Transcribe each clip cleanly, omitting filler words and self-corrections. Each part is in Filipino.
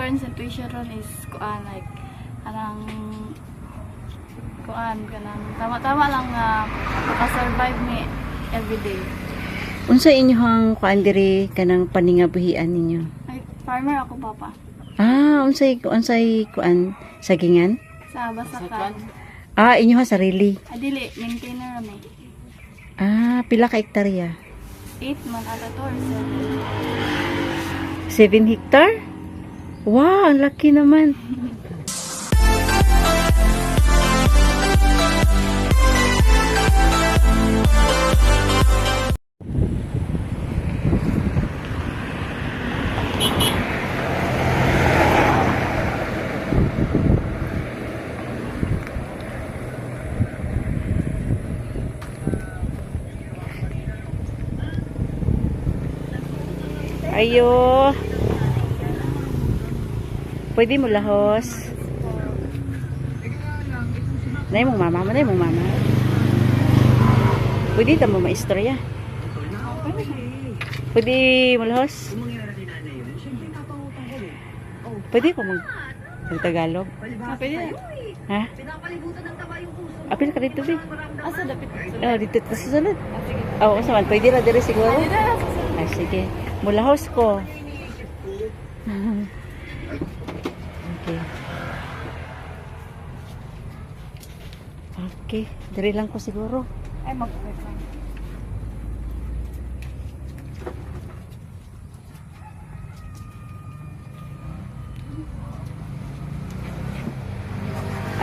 current situation ron is kuan like anang kuan kanang tama-tama lang nga maka-survive mi everyday. Unsa inyohang kuan diri kanang paningabuhian ninyo? Ay, farmer ako papa. Unsay kuan sagingan? Sa Basakan. Inyo ha sarili. Adili, maintainer rami. Pila ka hektarya? 8 man ata to or 7 hektar? Wow, ang laki naman. Ayo. Pwede mo lahos. Nay mong mama, Pwede ta mo maistorya. Pwede mo lahos. Pwede ko mag-Tagalog. Pwede na. Ha? Apil ka dito, be. Asa dapit? Dito sa susunod. Sige. Pwede na diri siguro. Pwede na. Sige. Mulahos ko. Okay. Okay. Diri lang ko siguro. Ay, mag-wait lang.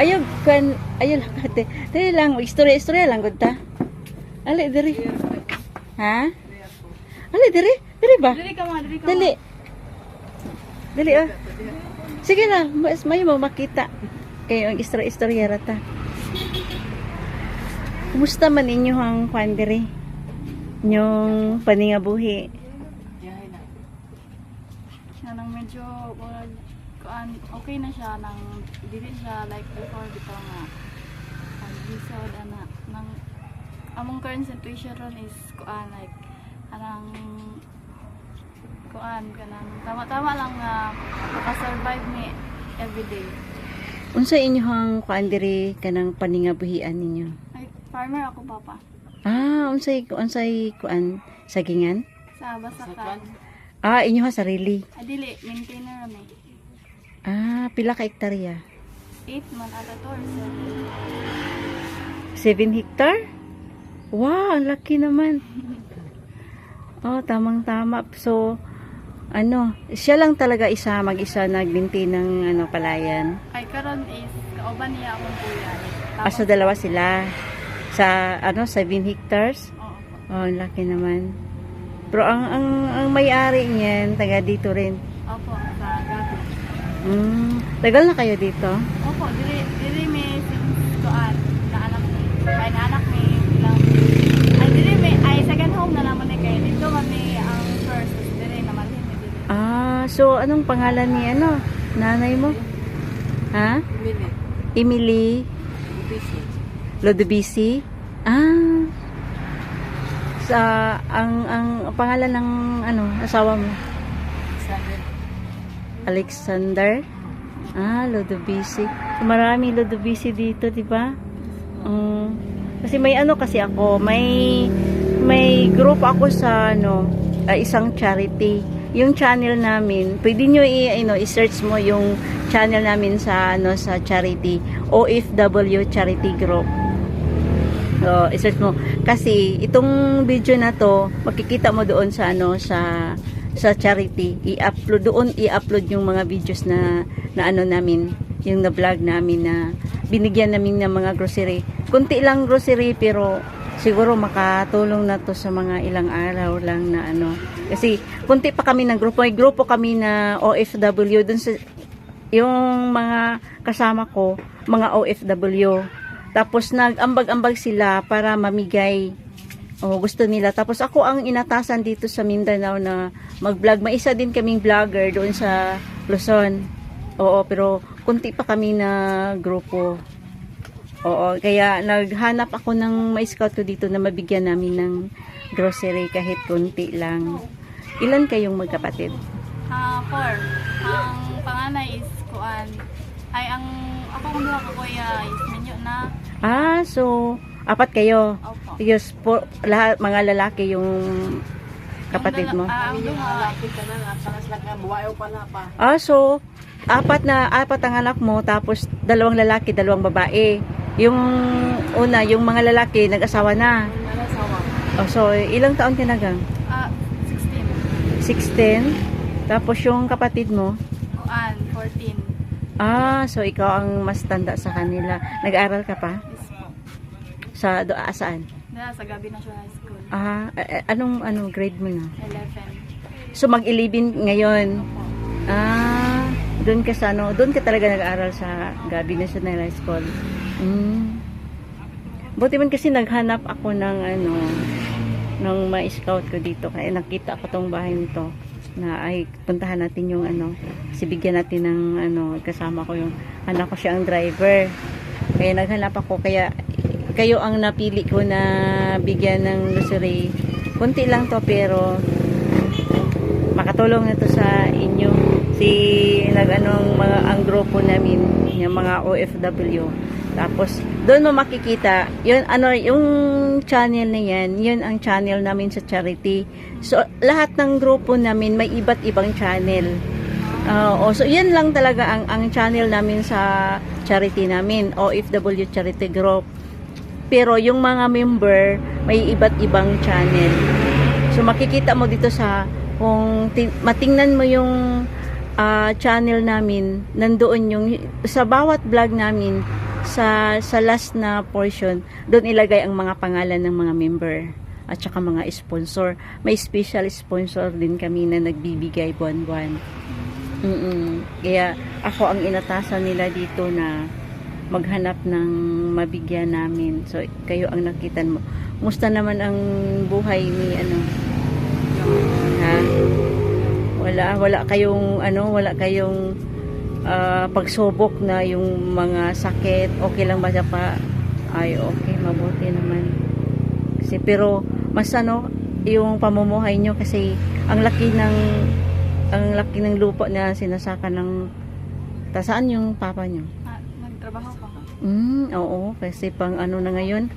Ayaw lang kate. Diri lang, istorya lang gud ta. Ali diri. Ha? Ali diri? Diri ba? Dili ka mga, Dali. Dali Sige na, mas may mo makita. Kayo ang istorya rata. Kumusta man inyo ang kwan diri? Inyong paningabuhi? Siya nang medyo kuan okay na siya nang dili siya like before bitaw nga gisod ana nang among current situation ron is kuan like anang kuan kanang tama-tama lang nga maka-survive mi everyday. Unsa inyohang kuan diri kanang paningabuhian ninyo? Ay, farmer ako papa. Unsay kuan sagingan? Sa Basakan. Inyo ha sarili. Adili, maintainer rami. Pila ka hektarya? 8 man ata to or 7 hektar? Wow, ang laki naman. Tamang-tama. So, siya lang talaga mag-isa nagbinti ng palayan. Ay, karon is kauban niya akong kuya. So dalawa sila. Sa 7 hectares? Oo. Ang laki naman. Pero ang may-ari niyan, taga dito rin. Opo, sa gabi. Tagal na kayo dito? Opo, dili may since kuan na anak ni. Kaya na anak ni lang. Ay second home na naman ni kayo. Dito kami ang first. Dili naman din. So anong pangalan ni nanay mo? Ha? Emily Lodobisi. Ang pangalan ng asawa mo? Alexander. Lodobisi. So, marami Lodobisi dito, di ba? Kasi kasi ako, may group ako sa isang charity. Yung channel namin, pwede nyo i-search mo yung channel namin sa sa charity, OFW Charity Group. So, i-search mo. Kasi itong video na to, makikita mo doon sa sa charity. I-upload yung mga videos na namin, yung na-vlog namin na binigyan namin ng mga grocery. Kunti lang grocery pero siguro makatulong na to sa mga ilang araw lang na Kasi kunti pa kami ng grupo. May grupo kami na OFW dun sa yung mga kasama ko, mga OFW. Tapos nag-ambag-ambag sila para mamigay. Gusto nila. Tapos ako ang inatasan dito sa Mindanao na mag-vlog. May isa din kaming vlogger doon sa Luzon. Pero kunti pa kami na grupo. Kaya naghanap ako ng ma-scout ko dito na mabigyan namin ng grocery kahit kunti lang. Ilan kayong magkapatid? 4. Ang panganay nanay is kuan ay ang akong duha ka kuya is minyo na. So, apat kayo. Opo. Yes, po, lahat mga lalaki yung kapatid mo. Ang duha So, apat ang anak mo, tapos 2 lalaki, 2 babae. Yung una, yung mga lalaki, nag-asawa na. So, ilang taon ka na gang? 16. 16. Tapos yung kapatid mo? Kuan 14. So ikaw ang mas tanda sa kanila. Nag-aaral ka pa? Is po. Saan? Sa Gabi National High School. Anong grade mo na? 11. So mag-11 ngayon. Opo. Doon ka sa doon ka talaga nag-aaral sa Gabi National High School. Buti man kasi naghanap ako ng ng ma-scout ko dito, kaya nakita ko tong bahay nito na ay puntahan natin yung kasi bigyan natin ng kasama ko yung anak ko, siya ang driver, kaya naghanap ako, kaya kayo ang napili ko na bigyan ng grocery. Kunti lang to pero makatulong na to sa inyo. Ang grupo namin yung mga OFW. Tapos doon mo makikita yun, yung channel na yan, yun ang channel namin sa charity. So lahat ng grupo namin may iba't ibang channel. So yan lang talaga ang channel namin sa charity namin, OFW Charity Group. Pero yung mga member may iba't ibang channel. So makikita mo dito kung matingnan mo yung channel namin, nandoon yung sa bawat vlog namin, sa last na portion, doon ilagay ang mga pangalan ng mga member at saka mga sponsor. May special sponsor din kami na nagbibigay buwan-buwan. Kaya ako ang inatasan nila dito na maghanap ng mabigyan namin. So kayo ang nakitan mo. Musta naman ang buhay ni wala kayong pagsubok na yung mga sakit, okay lang ba siya pa? Ay, okay, mabuti naman. Kasi pero mas yung pamumuhay nyo, kasi ang laki ng lupa na sinasaka ng saan yung papa nyo? Nagtrabaho pa. Oo, kasi pang na ngayon,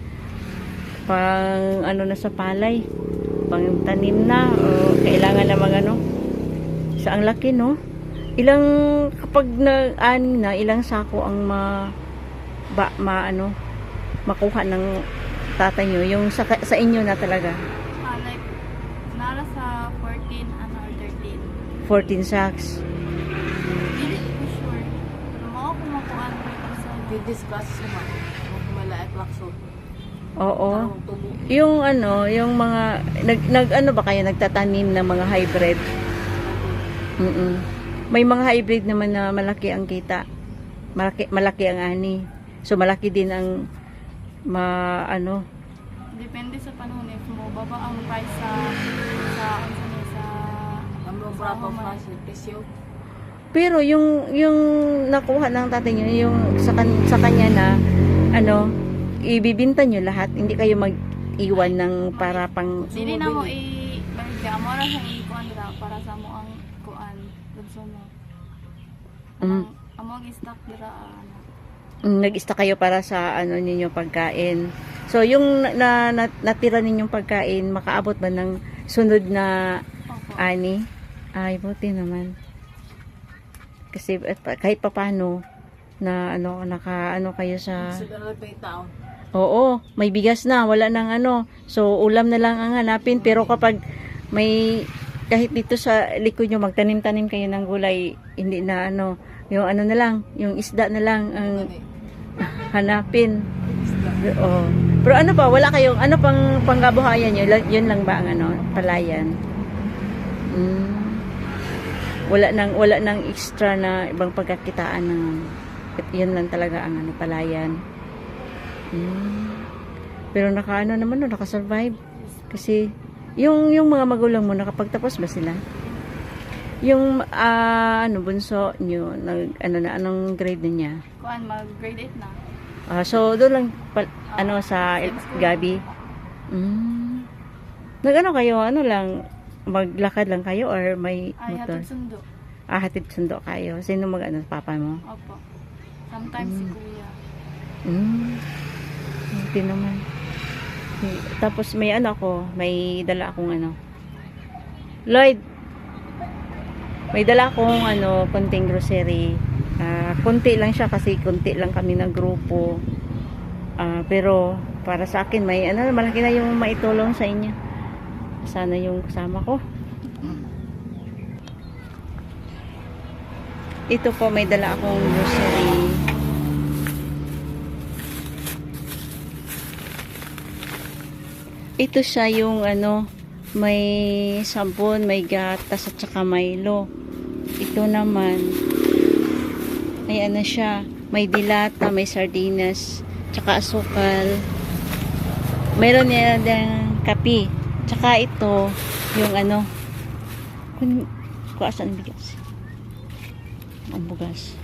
pang na sa palay, pang tanim na, kailangan namang sa ang laki, no? Kapag nag-ani na, ilang sako ang makuha ng tatay nyo, yung sa inyo na talaga? Like, nara sa 14 or 13. 14 sacks. Dili ko sure. Pero mao ko makuan ko sa Discuss mo malaak lakso. Oo. Yung yung mga ba kayo nagtatanim ng mga hybrid? May mga hybrid naman na malaki ang kita. Malaki ang ani. So malaki din ang depende sa panahon if mo baba ang price sa presyo. Pero yung nakuha ng tatay niyo, yung sa kanya na ibibinta niyo lahat, hindi kayo mag-iwan ng para pang dili na mo i-barga mo ra sa ikuan dira para sa mo ang kuan dudso mo. Among stock dira nag-stock kayo para sa ninyo pagkain. So yung natira ninyong pagkain, makaabot ba ng sunod na ani? Ay, buti naman. Kasi kahit papaano na kayo sa Oo, may bigas na, wala nang So ulam na lang ang hanapin, pero kapag may kahit dito sa likod nyo magtanim-tanim kayo ng gulay, hindi na yung na lang, yung isda na lang ang hanapin. Pero pa, wala kayong pang panggabuhayan nyo, yun lang ba ang palayan? Wala nang extra na ibang pagkakitaan ng yun lang talaga ang palayan. Pero nakasurvive kasi yung mga magulang mo nakapagtapos ba sila? Yung bunso nyo anong grade na niya? kuan mag grade 8 na. So doon lang sa Gabi. Kayo lang maglakad lang kayo or may motor? Hatod sundo. hatid sundo kayo. Sino mag-ano? Papa mo? Opo. Sometimes si kuya. Hindi naman. Tapos may ano ako, may dala akong ano. Lloyd, may dala akong ano, konting grocery. Konti lang siya kasi konti lang kami ng grupo. Pero para sa akin may ano, malaki na yung maitulong sa inyo. Sana yung kasama ko. Ito po, may dala akong grocery. Ito siya yung ano, may sabon, may gatas at saka Milo. Ito naman may ano siya, may dilata, may sardinas, tsaka asukal. Mayroon niya ng kape. Tsaka ito, yung ano, kung asan ang bigas? Ang bugas.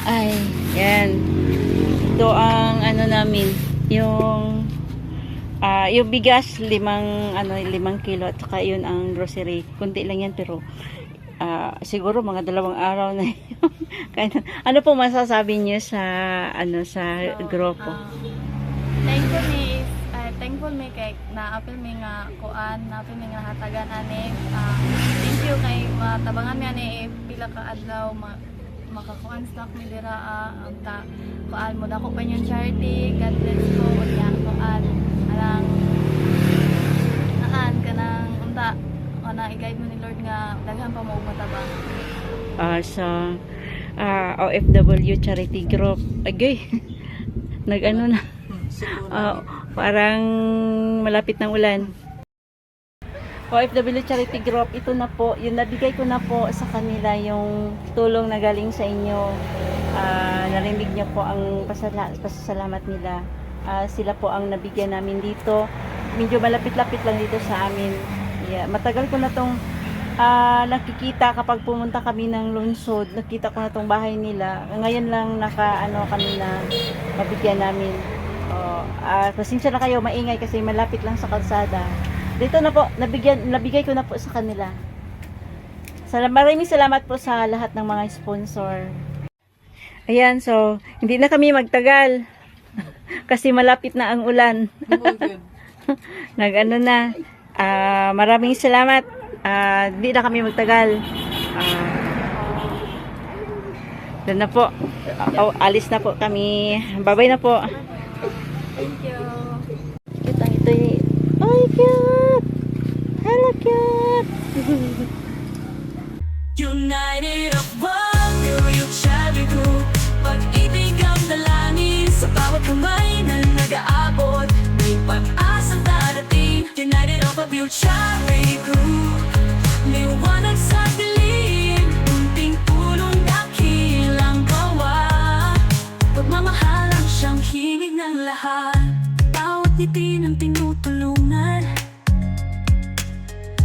Ay, yan. Ito ang ano namin, yung bigas, 5 kilo at saka yun ang grocery. Kunti lang yan pero siguro mga 2 araw na yun. Ano po masasabi niyo sa sa grupo? Thankful me kay naapil mi nga kuan, naapil mi nga hatagan ani. Thank you kay matabangan mi ani pila ka adlaw makakuan stock mi dira anta kuan mo dako pa yung charity. God bless ko unya kuan alang naan kanang unta ana i-guide mo ni Lord nga daghan pa mo matabang. Sa OFW charity group. Agay. Nag-ano na. Parang malapit ng ulan. OFW charity group, ito na po, yung nabigay ko na po sa kanila yung tulong na galing sa inyo. Narinig niyo po ang pasasalamat nila. Sila po ang nabigyan namin dito. Medyo malapit-lapit lang dito sa amin. Yeah, matagal ko na tong nakikita kapag pumunta kami ng lungsod, nakita ko na tong bahay nila. Ngayon lang kami na mabigyan namin. Pasensya na kayo, maingay kasi malapit lang sa kalsada. Dito na po, nabigay ko na po sa kanila. Maraming salamat po sa lahat ng mga sponsor. Ayan, so, hindi na kami magtagal. Kasi malapit na ang ulan. Nag-ano na. Maraming salamat. Hindi na kami magtagal. Doon na po. Alis na po kami. Bye-bye na po. Thank you. Cute ang ito eh. Ay, cute! Hello, cute! United of one, yung Shelby Group. Pag-ibig ang dalangin sa bawat kamay na nag-aabot. May pag-asang darating. United of a Shelby Group. Liwanag sa dilim, unting tulong dakilang gawa. Pagmamahalang siyang hingig ng lahat. Bawat ngiti ng tinutulungan.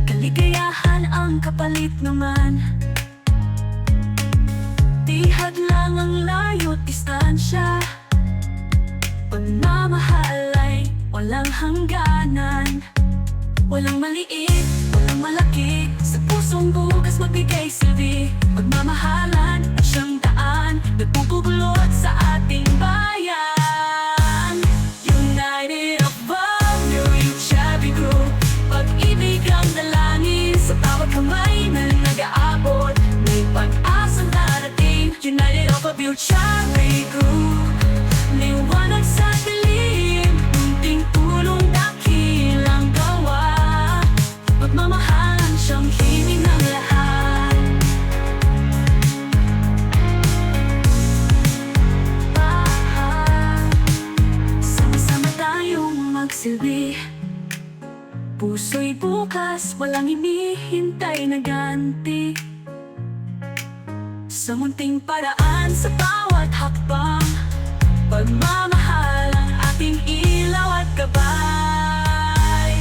Kaligayahan ang kapalit naman. Di hadlang ang layo't distansya. Pagmamahal ay walang hangganan. Walang maliit, walang malaki. Sa pusong bukas magbigay silbi. Pagmamahalan at siyang daan nagpupugulot sa ating bayan. United of Value, yung Shelby Group. Pag-ibig ang dalangin sa bawat kamay na nag-aabot. May pag-asang darating. United of a Shelby Group. Liwanag sa dilim, unting tulong dakilang gawa. Pagmamahalan siyang himig ng lahat. Sama-sama tayong magsilbi. Puso'y bukas, walang hinihintay na ganti. Sa munting paraan, sa bawat hakbang. Pagmamahal ang ating ilaw at gabay.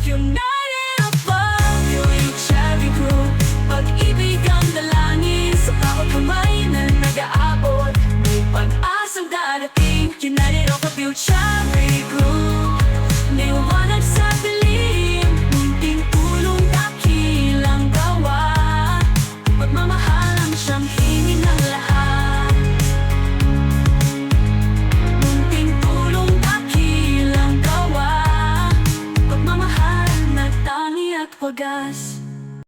United of Value, yung Shelby Group. Pag-ibig ang dalangin sa bawat kamay na nag-aabot. May pag-asang darating. United of a Shelby Group. Liwanag sa dilim, siyang hingin ng lahat. Munting tulong dakilang gawa, pagmamahal na tangi at wagas.